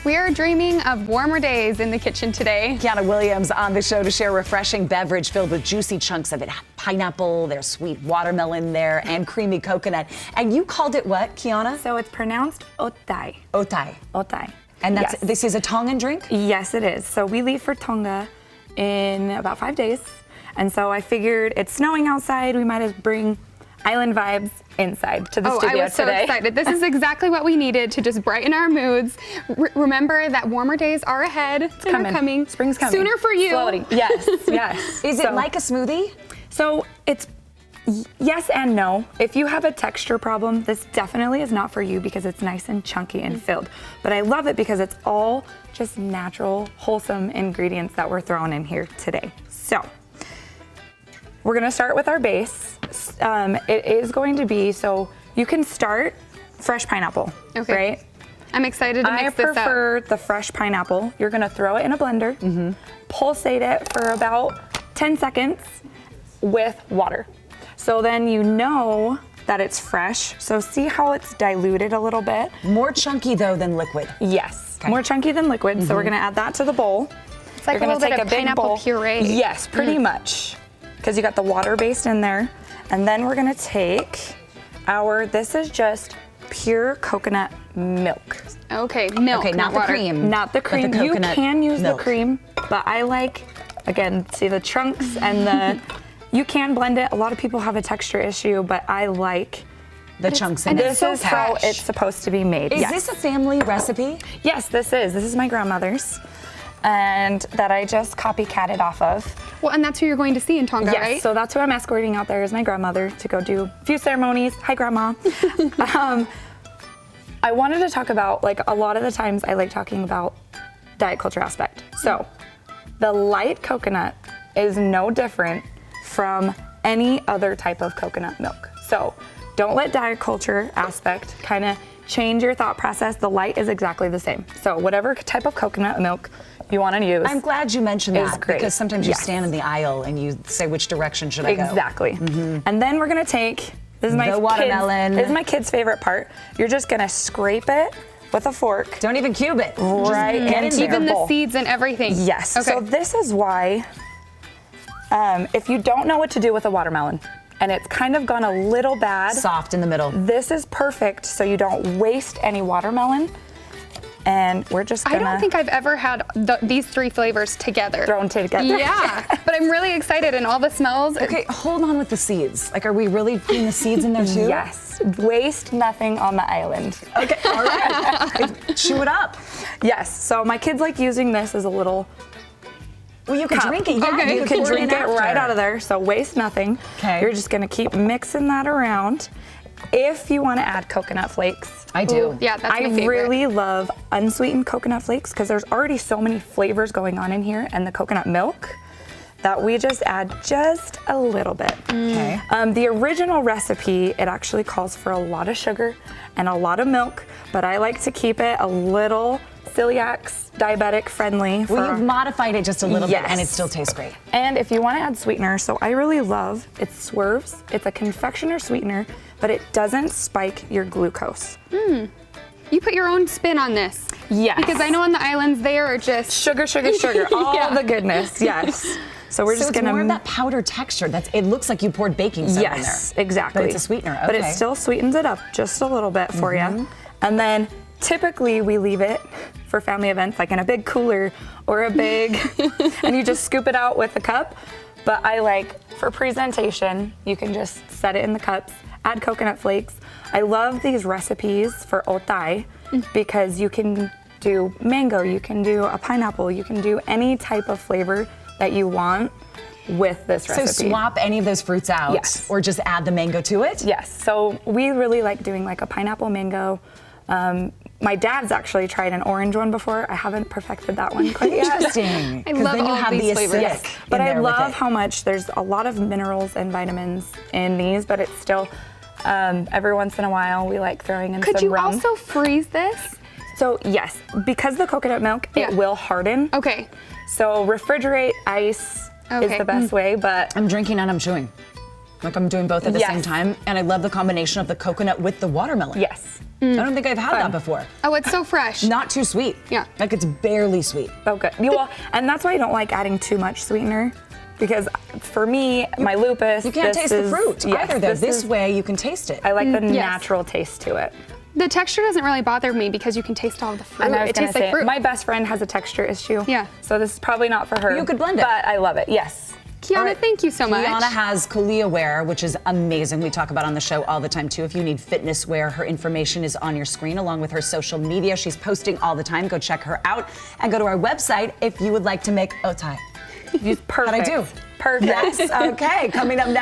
We are dreaming of warmer days in the kitchen today. Kiana Williams on the show to share a refreshing beverage filled with juicy chunks of it. Pineapple, there's sweet watermelon there, and creamy coconut. And you called it what, Kiana? So it's pronounced otai. Otai. Otai. And that's Yes. this is a Tongan drink? Yes, it is. So we leave for Tonga in about 5 days. And so I figured it's snowing outside. We might as bring island vibes inside to the studio I was so today. excited. This is exactly what we needed to just brighten our moods. Remember that warmer days are ahead. It's coming. Spring's coming. Sooner for you. Slowly. Yes, yes. Is it like a smoothie? So it's yes and no. If you have a texture problem, this definitely is not for you because it's nice and chunky and filled. But I love it because it's all just natural, wholesome ingredients that we're throwing in here today. So we're gonna start with our base. It is going to be, so you can start fresh pineapple, right? I'm excited to mix this up. I prefer the fresh pineapple. You're gonna throw it in a blender, pulsate it for about 10 seconds with water. So then you know that it's fresh. So see how it's diluted a little bit? More chunky though than liquid. Yes, more chunky than liquid. So we're gonna add that to the bowl. It's like a little bit of pineapple puree. Yes, pretty much. Because you got the water based in there. And then we're gonna take this is just pure coconut milk. Okay, milk, Okay, not the water. cream. Not the cream. But the You coconut can use milk. the cream, but I like, again, see the chunks and the, you can blend it. A lot of people have a texture issue, but I like The chunks in and it. it's this so is how fresh. it's supposed to be made. Is Yes. this a family recipe? Yes, this is my grandmother's, and that I just copycatted off of. Well, and that's who you're going to see in Tonga, Yes, right? so that's who I'm escorting out there is my grandmother to go do a few ceremonies. Hi, Grandma. I wanted to talk about, like, a lot of the times I like talking about diet culture aspect. So the light coconut is no different from any other type of coconut milk. So don't let diet culture aspect kind of change your thought process. The light is exactly the same. So whatever type of coconut milk you want to use. I'm glad you mentioned Is that great. because sometimes you Yes. stand in the aisle and you say which direction should I go. Exactly. And then we're gonna take, this is my The watermelon. This is my kid's favorite part. You're just gonna scrape it with a fork. Don't even cube it. Right Just get into in your Even the bowl. seeds and everything. Yes. Okay. So this is why, if you don't know what to do with a watermelon and it's kind of gone a little bad, Soft in the middle. this is perfect so you don't waste any watermelon. And we're just I gonna don't think I've ever had these three flavors together. throw them together. Yeah, but I'm really excited and all the smells. Okay, hold on with the seeds. Like, are we really putting the seeds in there too? Yes. Waste nothing on the island. Okay, all right. Chew it up. Yes. So my kids like using this as a little Well, you can cup. drink it. Yeah, Okay. You can pour drink it in right after. out of there, so waste nothing. Okay. You're just gonna keep mixing that around. If you wanna add coconut flakes, I do. Ooh, yeah, that's my I favorite. really love unsweetened coconut flakes because there's already so many flavors going on in here and the coconut milk that we just add just a little bit. Okay. The original recipe, it actually calls for a lot of sugar and a lot of milk, but I like to keep it a little celiac, diabetic friendly. Well, you've modified it just a little bit, and it Yes. still tastes great. And if you want to add sweetener, so I really love, it Swerves. It's a confectioner sweetener, but it doesn't spike your glucose. You put your own spin on this. Yes. Because I know on the islands they are just Sugar, sugar, sugar, all Yeah. the goodness, yes. So we're So just it's gonna. more of that powder texture. It looks like you poured baking soda in there. Yes, exactly. But it's a sweetener. Okay. But it still sweetens it up just a little bit for you. And then typically we leave it for family events, like in a big cooler or a big, and you just scoop it out with a cup. But I like, for presentation, you can just set it in the cups, add coconut flakes. I love these recipes for otai because you can do mango, you can do a pineapple, you can do any type of flavor that you want with this So recipe. swap any of those fruits out, Yes. or just add the mango to it. Yes, so we really like doing like a pineapple mango. My dad's actually tried an orange one before. I haven't perfected that one quite yet. Interesting. I 'Cause love then you all have these the flavors. acidic But in I there with love it. how much there's a lot of minerals and vitamins in these, but it's still, every once in a while we like throwing in Could some you rum. also freeze this? So yes, because the coconut milk, Yeah. it will harden. Okay. So refrigerate ice is Okay. the best way, but I'm drinking and I'm chewing. Like I'm doing both at the Yes. same time. And I love the combination of the coconut with the watermelon. yes. I don't think I've had that before. Oh, it's so fresh. Not too sweet. Yeah. Like it's barely sweet. Oh, good. Well, and that's why I don't like adding too much sweetener. Because for me, my lupus, You can't taste the fruit either, though. This way you can taste it. I like the natural taste to it. The texture doesn't really bother me because you can taste all the fruit. And I was it gonna tastes say, like fruit. my best friend has a texture issue. Yeah. So this is probably not for her. You could blend it. But I love it, yes. Kiana, thank you so much. Kiana has Kalia wear, which is amazing. We talk about on the show all the time, too. If you need fitness wear, her information is on your screen, along with her social media. She's posting all the time. Go check her out. And go to our website if you would like to make otai. Perfect. How'd I do? Perfect. Yes, okay. Coming up next.